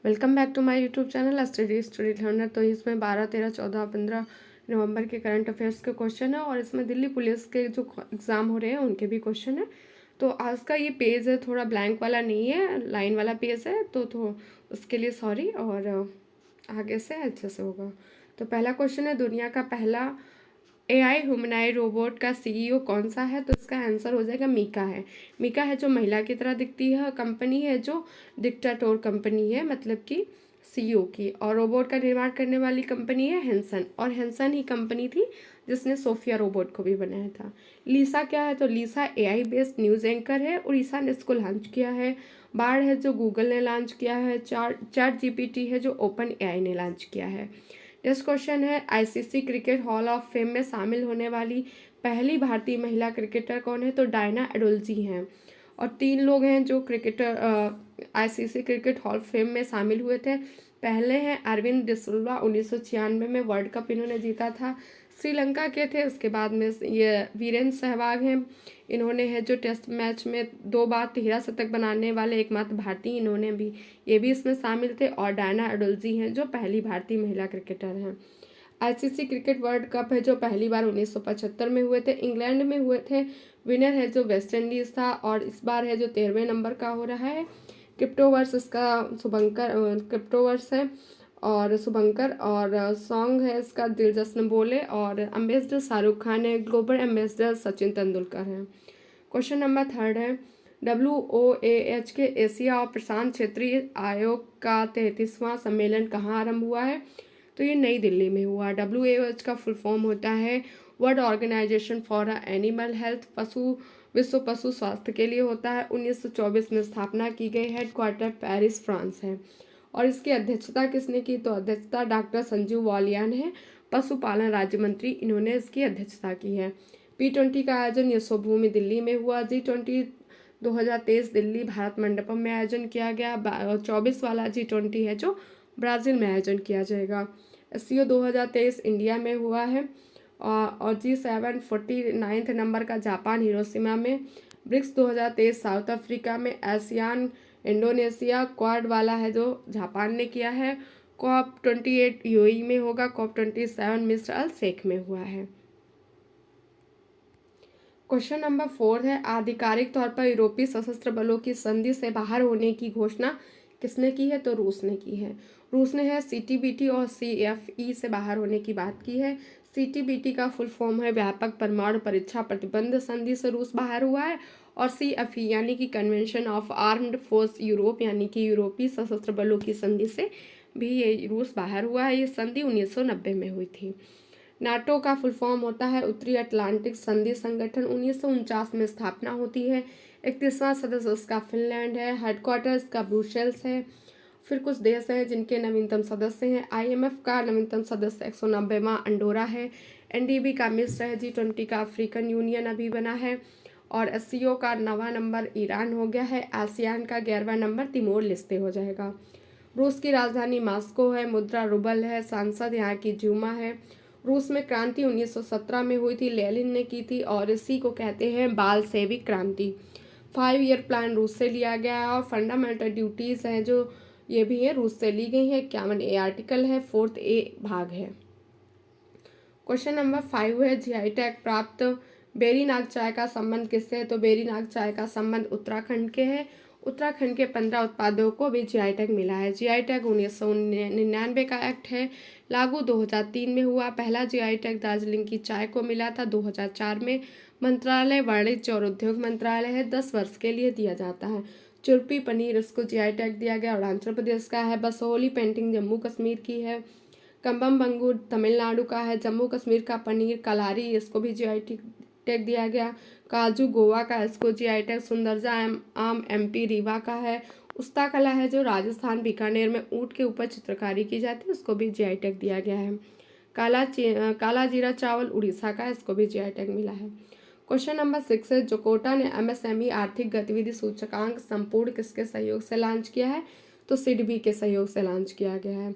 Welcome back to my YouTube channel Study Learner. तो इसमें 12, 13, 14, 15 नवंबर के करंट अफेयर्स के क्वेश्चन है और इसमें दिल्ली पुलिस के जो एग्ज़ाम हो रहे हैं उनके भी क्वेश्चन है। तो आज का ये पेज है थोड़ा ब्लैंक वाला नहीं है, लाइन वाला पेज है, तो उसके लिए सॉरी। और आगे से अच्छे से होगा। तो पहला क्वेश्चन है, दुनिया का पहला एआई ह्यूमनॉइड रोबोट का सीईओ कौन सा है? तो इसका आंसर हो जाएगा मीका है। मीका है जो महिला की तरह दिखती है, कंपनी है जो डिक्टाटोर कंपनी है, मतलब कि सीईओ की। और रोबोट का निर्माण करने वाली कंपनी है हेंसन, और हेंसन ही कंपनी थी जिसने सोफिया रोबोट को भी बनाया था। लीसा क्या है? तो लीसा एआई बेस्ड न्यूज़ एंकर है, उड़ीसा ने इसको लॉन्च किया है। बाढ़ है जो गूगल ने लॉन्च किया है। चैट जीपीटी है जो ओपन एआई ने लॉन्च किया है। नेक्स्ट क्वेश्चन है, ICC cricket hall of fame में शामिल होने वाली पहली भारतीय महिला क्रिकेटर कौन है? तो डायना एडोल्जी हैं। और 3 लोग हैं जो cricketer ICC cricket hall of fame में शामिल हुए थे। पहले हैं अरविंद डिसिल्वा, 1996 में वर्ल्ड कप इन्होंने जीता था, श्रीलंका के थे। उसके बाद में ये वीरेंद्र सहवाग हैं, इन्होंने है जो टेस्ट मैच में 2 बार 13 शतक बनाने वाले एकमात्र भारतीय, इन्होंने भी ये भी इसमें शामिल थे। और डायना एडोल्जी हैं जो पहली भारतीय महिला क्रिकेटर हैं। आईसीसी क्रिकेट वर्ल्ड कप है जो पहली बार 1975 में हुए थे, इंग्लैंड में हुए थे। विनर है जो वेस्ट इंडीज़ था, और इस बार है जो 13वें नंबर का हो रहा है। क्रिप्टोवर्स इसका क्रिप्टोवर्स है और शुभंकर, और सॉन्ग है इसका दिल जश्न बोले। और एम्बेसडर शाहरुख खान है, ग्लोबल एम्बेसडर सचिन तेंदुलकर है। क्वेश्चन नंबर 3 है, WOAH के एशिया और प्रशांत क्षेत्रीय आयोग का 33वां सम्मेलन कहाँ आरंभ हुआ है? तो ये नई दिल्ली में हुआ। WOAH का फुल फॉर्म होता है World Organisation for Animal Health, विश्व पशु स्वास्थ्य के लिए होता है। 1924 में स्थापना की गई, हेडक्वार्टर पेरिस फ्रांस है। और इसकी अध्यक्षता किसने की? तो अध्यक्षता डॉक्टर संजीव वालिया ने है, पशुपालन राज्य मंत्री, इन्होंने इसकी अध्यक्षता की है। P20 का आयोजन यशोभूमि दिल्ली में हुआ। G20 2023 दिल्ली भारत मंडपम में आयोजन किया गया। 24 वाला G20 है जो ब्राज़ील में आयोजन किया जाएगा। SCO 2023 इंडिया में हुआ है। और G7 49 नंबर का जापान हिरोशिमा में। ब्रिक्स 2023 साउथ अफ्रीका में। ASEAN Indonesia. क्वाड वाला है जो जापान ने किया है। COP28 यूएई में होगा। COP27 मिस्र अल शेख में हुआ है। क्वेश्चन नंबर 4 है, आधिकारिक तौर पर यूरोपीय सशस्त्र बलों की संधि से बाहर होने की घोषणा किसने की है? तो रूस ने की है। रूस ने है CTBT और CFE से बाहर होने की बात की है। CTBT का फुल फॉर्म है व्यापक परमाणु परीक्षा प्रतिबंध संधि से रूस बाहर हुआ है। और CFE यानी कि convention of armed force Europe, यानी कि यूरोपीय सशस्त्र बलों की संधि से भी ये रूस बाहर हुआ है। ये संधि 1990 में हुई थी। नाटो का फुल फॉर्म होता है उत्तरी अटलांटिक संधि संगठन, 1949 में स्थापना होती है। 31वां सदस्य उसका फिनलैंड है, हेडक्वार्टर इसका ब्रुसेल्स है। फिर कुछ देश हैं जिनके नवीनतम सदस्य हैं। IMF का नवीनतम सदस्य 190वां अंडोरा है। NDB का मिस्र है। G20 का अफ्रीकन यूनियन अभी बना है। और SCO का 9वां नंबर ईरान हो गया है। आसियान का 11वां नंबर तिमोर लिस्ते हो जाएगा। रूस की राजधानी मॉस्को है, मुद्रा रूबल है, सांसद यहाँ की ज्यूमा है। रूस में क्रांति 1917 में हुई थी, लेनिन ने की थी, और इसी को कहते हैं बालशेविक क्रांति। 5 ईयर प्लान रूस से लिया गया है। और फंडामेंटल ड्यूटीज़ हैं जो ये भी है रूस से ली गई है। 51A आर्टिकल है, 4A भाग है। क्वेश्चन नंबर 5 है, GI टैग प्राप्त बेरीनाग चाय का संबंध किससे है? तो बेरीनाग चाय का संबंध उत्तराखंड के है। उत्तराखंड के 15 उत्पादों को भी GI टैग मिला है। GI टैग 1999 का एक्ट है, लागू 2003 में हुआ। पहला GI टैग दार्जिलिंग की चाय को मिला था 2004 में। मंत्रालय वाणिज्य और उद्योग मंत्रालय है, 10 वर्ष के लिए दिया जाता है। चुरपी पनीर इसको GI टैग दिया गया, अरुणाचल प्रदेश का है। बसोहली पेंटिंग जम्मू कश्मीर की है। कम्बम बंगूर तमिलनाडु का है। जम्मू कश्मीर का पनीर कलारी, इसको भी GI टैग दिया गया। काजू गोवा का, इसको GI टैग। सुंदरजा आम MP रीवा का है। उस्ता कला है जो राजस्थान बीकानेर में ऊँट के ऊपर चित्रकारी की जाती है, उसको भी GI टैग दिया गया है। काला जीरा चावल उड़ीसा का, इसको भी GI टैग मिला है। क्वेश्चन नंबर 6 है, जोकोटा ने MSME आर्थिक गतिविधि सूचकांक संपूर्ण किसके सहयोग से लॉन्च किया है? तो सिडबी के सहयोग से लॉन्च किया गया है।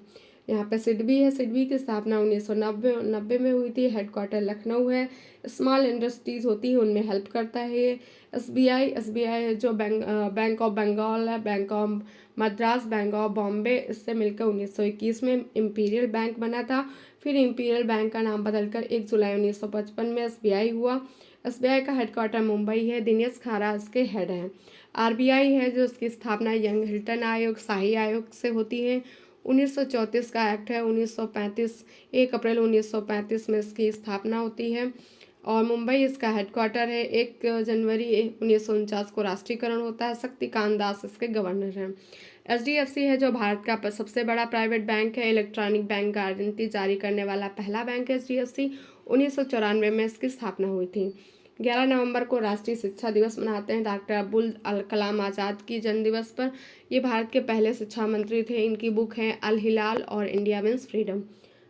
यहाँ पे सिडबी है, सिडबी की स्थापना 1990 में हुई थी। हेडक्वार्टर लखनऊ है। स्मॉल इंडस्ट्रीज होती है उनमें हेल्प करता है ये। एसबीआई है जो बैंक ऑफ बंगाल है, bank of Madras, bank of Bombay, इससे मिलकर 1921 में इंपीरियल बैंक बना था। फिर इंपीरियल बैंक का नाम बदलकर 1 जुलाई 1955 में एसबीआई हुआ। एसबीआई का हेडक्वार्टर मुंबई है। दिनेश खारा इसके हेड हैं। आरबीआई है जो उसकी स्थापना यंग हिल्टन आयोग, शाही आयोग से होती है। 1934 का एक्ट है। 1935 1 अप्रैल 1935 में इसकी स्थापना होती है और मुंबई इसका हेडक्वार्टर है। 1 जनवरी 1949 को राष्ट्रीयकरण होता है। शक्तिकांत दास इसके गवर्नर हैं। एचडीएफसी है जो भारत का सबसे बड़ा प्राइवेट बैंक है। इलेक्ट्रॉनिक बैंक गारंटी जारी करने वाला पहला बैंक है एचडीएफसी। 1994 में इसकी स्थापना हुई थी। 11 नवंबर को राष्ट्रीय शिक्षा दिवस मनाते हैं। डॉक्टर अब्दुल कलाम आज़ाद की जन्म दिवस पर। ये भारत के पहले शिक्षा मंत्री थे। इनकी बुक है अल हिलाल और इंडिया मीन्स फ्रीडम।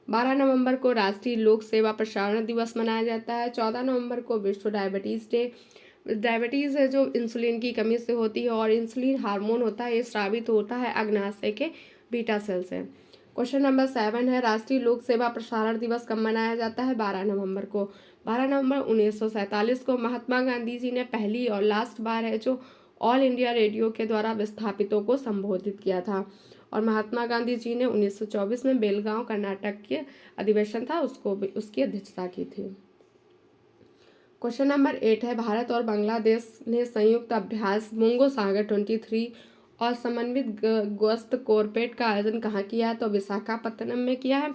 12 नवंबर को राष्ट्रीय लोक सेवा प्रसारण दिवस मनाया जाता है। 14 नवंबर को विश्व डायबिटीज़ डे। डायबिटीज़ है जो इंसुलिन की कमी से होती है और इंसुलिन हार्मोन होता है, ये स्रावित होता है अग्नाशय के बीटा सेल से। क्वेश्चन नंबर 7 है राष्ट्रीय लोक सेवा प्रसारण दिवस कब मनाया जाता है? 12 नवंबर को। 12 नवंबर 1947 को महात्मा गांधी जी ने पहली और लास्ट बार है जो ऑल इंडिया रेडियो के द्वारा विस्थापितों को संबोधित किया था और महात्मा गांधी जी ने 1924 में बेलगांव कर्नाटक के अधिवेशन था उसकी अध्यक्षता की थी। क्वेश्चन नंबर 8 है भारत और बांग्लादेश ने संयुक्त अभ्यास मुंगो सागर 23 और समन्वित गश्त कोरपेट का आयोजन कहाँ किया है? तो विशाखापत्तनम में किया है।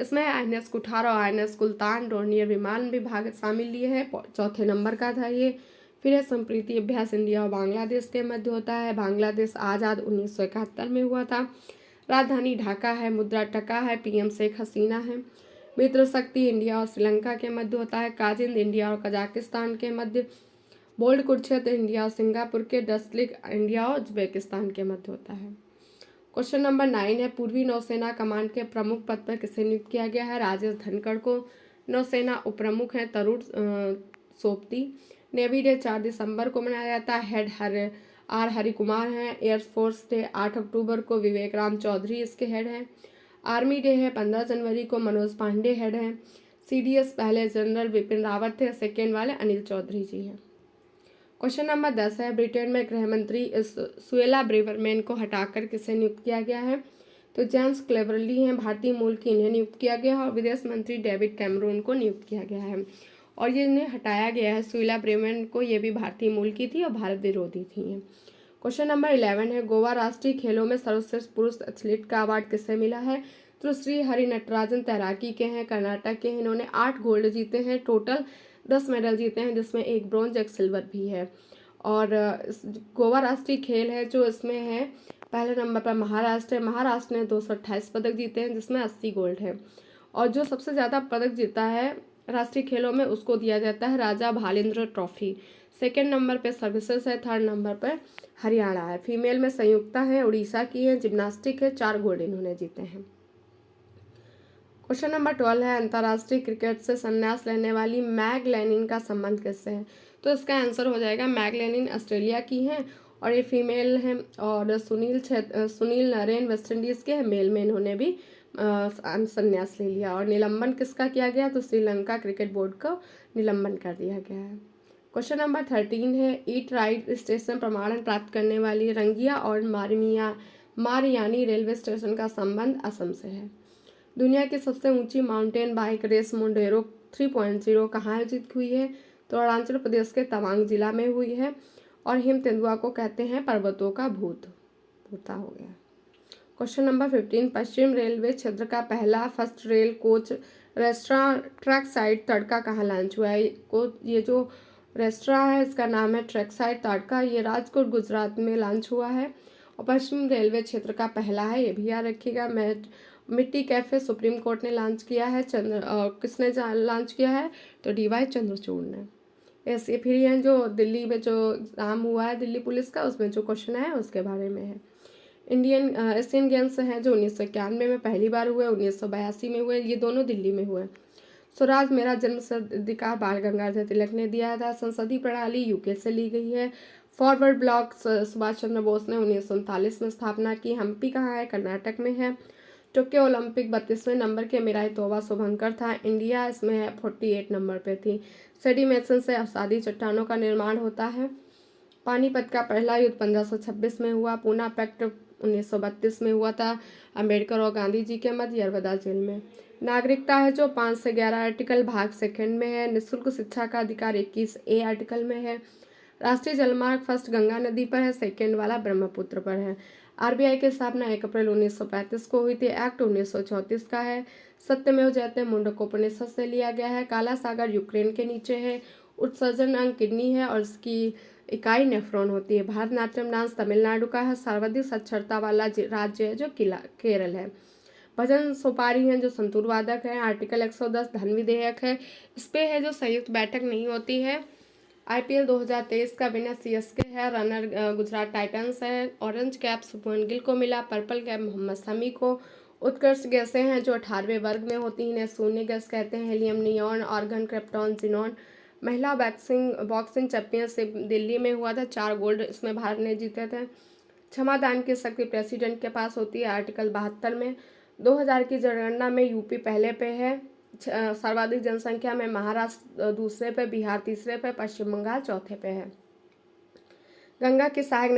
इसमें INS कुठार और INS कुल्तान डोर्नियर विमान भी भाग शामिल लिए हैं। 4थे नंबर का था ये। फिर है संप्रीति अभ्यास इंडिया और बांग्लादेश के मध्य होता है। बांग्लादेश आज़ाद 1971 में हुआ था। राजधानी ढाका है। मुद्रा टका है। PM शेख हसीना है। मित्र शक्ति इंडिया और श्रीलंका के मध्य होता है। काजिंद इंडिया और कजाकिस्तान के मध्य। बोल्ड कुरुक्षेत्र इंडिया और सिंगापुर के। डस्लिक इंडिया और उज्बेकिस्तान के मध्य होता है। क्वेश्चन नंबर 9 है पूर्वी नौसेना कमांड के प्रमुख पद पर किसे नियुक्त किया गया है? राजेश धनखड़ को। नौसेना उपप्रमुख हैं तरुण सोपती। नेवी डे 4 दिसंबर को मनाया जाता है। हेड आर हरिकुमार हैं। एयरफोर्स डे 8 अक्टूबर को विवेक राम चौधरी इसके हेड हैं। आर्मी डे है 15 जनवरी को। मनोज पांडे हेड हैं। CDS पहले जनरल विपिन रावत थे। सेकेंड वाले अनिल चौधरी जी हैं। क्वेश्चन नंबर 10 है ब्रिटेन में गृह मंत्री सुएला ब्रेवरमैन को हटाकर किसे नियुक्त किया गया है? तो जेम्स क्लेवरली हैं भारतीय मूल की, इन्हें नियुक्त किया गया है और विदेश मंत्री डेविड कैमरून को नियुक्त किया गया है और ये इन्हें हटाया गया है सुएला ब्रेवरमैन को। ये भी भारतीय मूल की थी और भारत विरोधी थी। क्वेश्चन नंबर 11 है गोवा राष्ट्रीय खेलों में सर्वश्रेष्ठ पुरुष एथलीट का अवार्ड किसे मिला है? तो श्री हरि नटराजन तैराकी के हैं, कर्नाटक के। इन्होंने 8 गोल्ड जीते हैं, टोटल 10 मेडल जीते हैं जिसमें 1 ब्रॉन्ज 1 सिल्वर भी है। और गोवा राष्ट्रीय खेल है जो इसमें है पहले नंबर पर महाराष्ट्र है। महाराष्ट्र ने 228 पदक जीते हैं जिसमें 80 गोल्ड है और जो सबसे ज़्यादा पदक जीता है राष्ट्रीय खेलों में उसको दिया जाता है राजा भालेंद्र ट्रॉफी। सेकेंड नंबर पे सर्विसेज है। थर्ड नंबर पर हरियाणा है। फीमेल में संयुक्ता है, उड़ीसा की है। जिम्नास्टिक है, 4 गोल्ड इन्होंने जीते हैं। क्वेश्चन नंबर 12 है अंतर्राष्ट्रीय क्रिकेट से संन्यास लेने वाली मैग लेनिन का संबंध किससे है? तो इसका आंसर हो जाएगा मैग लेनिन ऑस्ट्रेलिया की हैं और ये फीमेल हैं। और सुनील नरेन वेस्ट इंडीज़ के हैं, मेल में इन्होंने भी संन्यास ले लिया। और निलंबन किसका किया गया? तो श्रीलंका क्रिकेट बोर्ड का निलंबन कर दिया गया है। क्वेश्चन नंबर 13 है ईट राइट स्टेशन प्रमाणन प्राप्त करने वाली रंगिया और मारियानी रेलवे स्टेशन का संबंध असम से है। दुनिया की सबसे ऊंची माउंटेन बाइक रेस मोंडेरो 3.0 कहाँ आयोजित हुई है? तो अरुणाचल प्रदेश के तवांग जिला में हुई है और हिम तेंदुआ को कहते हैं पर्वतों का भूता हो गया। क्वेश्चन नंबर 15 पश्चिम रेलवे क्षेत्र का पहला first rail coach restaurant track side तड़का कहाँ लॉन्च हुआ है? ये जो रेस्टोरेंट है इसका नाम है ट्रैक साइड तड़का। ये राजकोट गुजरात में लॉन्च हुआ है और पश्चिम रेलवे क्षेत्र का पहला है, ये भी याद रखिएगा। मिट्टी कैफे सुप्रीम कोर्ट ने लॉन्च किया है। किसने लॉन्च किया है? तो DY चंद्रचूड़ ने। ऐसे फिर ये जो दिल्ली में जो एग्ज़ाम हुआ है दिल्ली पुलिस का उसमें जो क्वेश्चन है उसके बारे में है। एशियन गेम्स हैं जो 1991 में पहली बार हुए, 1982 में हुए, ये दोनों दिल्ली में हुए। स्वराज मेरा जन्म अधिकार बाल गंगाधर तिलक ने दिया था। संसदीय प्रणाली UK से ली गई है। फॉरवर्ड ब्लॉक सुभाष चंद्र बोस ने 1939 में स्थापना की। हम्पी कहाँ है? कर्नाटक में है। टोक्यो ओलंपिक 32वें नंबर के मिराई तोबा शुभंकर था। इंडिया इसमें 48 नंबर पे थी। सेडिमेशन से अवसादी चट्टानों का निर्माण होता है। पानीपत का पहला युद्ध 1526 में हुआ। पूना पैक्ट 1932 में हुआ था। अंबेडकर और गांधी जी के मध्य यरवदा जेल में। नागरिकता है जो 5 से 11 आर्टिकल भाग सेकंड में है। निःशुल्क शिक्षा का अधिकार 21A आर्टिकल में है। राष्ट्रीय जलमार्ग फर्स्ट गंगा नदी पर है, सेकंड वाला ब्रह्मपुत्र पर है। आरबीआई की स्थापना 1 अप्रैल 1935 को हुई थी। एक्ट 1934 का है। सत्यमेव जयते मुंडक उपनिषद से लिया गया है। काला सागर यूक्रेन के नीचे है। उत्सर्जन अंग किडनी है और इसकी इकाई नेफ्रॉन होती है। भारतनाट्यम डांस तमिलनाडु का है। सर्वाधिक साक्षरता वाला राज्य है जो केरल है। भजन सोपारी हैं जो संतूर वादक है। आर्टिकल 110 धन विधेयक है। इस पे है जो संयुक्त बैठक नहीं होती है। आईपीएल 2023 का विनर सीएसके है। रनर गुजरात टाइटंस है। ऑरेंज कैप शुभमन गिल को मिला। पर्पल कैप मोहम्मद शमी को। उत्कृष्ट गैसें हैं जो 18वें वर्ग में होती हैं, इन्हें शून्य गैस कहते हैं। Helium, neon, argon, krypton, xenon. महिला बॉक्सिंग चैंपियनशिप दिल्ली में हुआ था। 4 गोल्ड इसमें भारत ने जीते थे। क्षमा दान की शक्ति प्रेसिडेंट के पास होती है आर्टिकल 72 में। 2000 की जनगणना में यूपी पहले पे है। सर्वाधिक जनसंख्या में महाराष्ट्र दूसरे पे, बिहार तीसरे पे, पश्चिम बंगाल चौथे पे है। गंगा की सहायक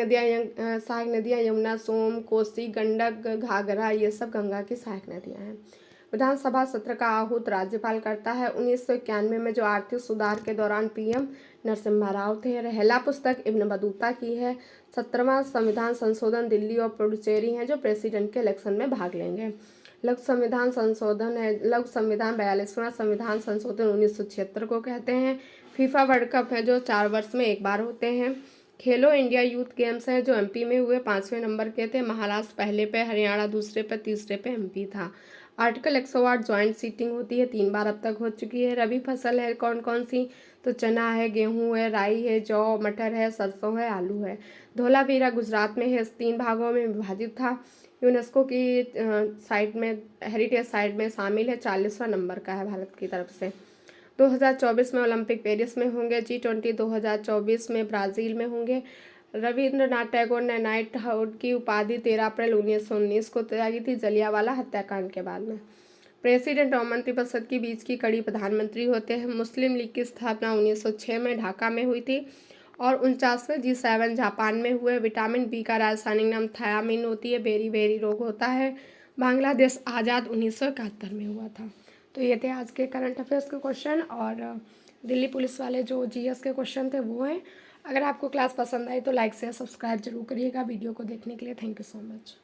नदियाँ यमुना, सोम, कोसी, गंडक, घाघरा, ये सब गंगा की सहायक नदियाँ हैं। विधानसभा सत्र का आहूत राज्यपाल करता है। 1991 में जो आर्थिक सुधार के दौरान पीएम नरसिम्हा राव थे। रहेला पुस्तक इब्न बतूता की है। 17वां संविधान संशोधन दिल्ली और पुडुचेरी हैं जो प्रेसिडेंट के इलेक्शन में भाग लेंगे। लघु संविधान संशोधन है। लघु संविधान 42वां संविधान संशोधन 1976 को कहते हैं। फीफा वर्ल्ड कप है जो 4 वर्ष में एक बार होते हैं। खेलो इंडिया यूथ गेम्स है जो एमपी में हुए, 5वें नंबर के थे। महाराष्ट्र पहले पे, हरियाणा दूसरे पे, तीसरे पे एमपी था। आर्टिकल 108 ज्वाइंट सीटिंग होती है, 3 बार अब तक हो चुकी है। रबी फसल है कौन कौन सी? तो चना है, गेहूं है, राई है, जौ, मटर है, सरसों है, आलू है। धोलावीरा गुजरात में है, 3 भागों में विभाजित था। यूनेस्को की साइट में, हेरिटेज साइट में शामिल है। 40वां नंबर का है भारत की तरफ से। 2024 में ओलंपिक पेरिस में होंगे। G20 2024 में ब्राज़ील में होंगे। रविंद्रनाथ टैगोर ने नाइटहुड की उपाधि 13 अप्रैल 1919 को त्यागी थी जलियांवाला हत्याकांड के बाद में। प्रेसिडेंट और मंत्रिपरिषद के बीच की कड़ी प्रधानमंत्री होते हैं। मुस्लिम लीग की स्थापना 1906 में ढाका में हुई थी और 49वें G7 जापान में हुए। विटामिन बी का रासायनिक नाम थायामीन होती है। बेरी रोग होता है। बांग्लादेश आज़ाद 1971 में हुआ था। तो ये थे आज के करंट अफेयर्स के क्वेश्चन और दिल्ली पुलिस वाले जो जीएस के क्वेश्चन थे वो हैं। अगर आपको क्लास पसंद आई तो लाइक शेयर सब्सक्राइब जरूर करिएगा वीडियो को देखने के लिए। Thank you so much.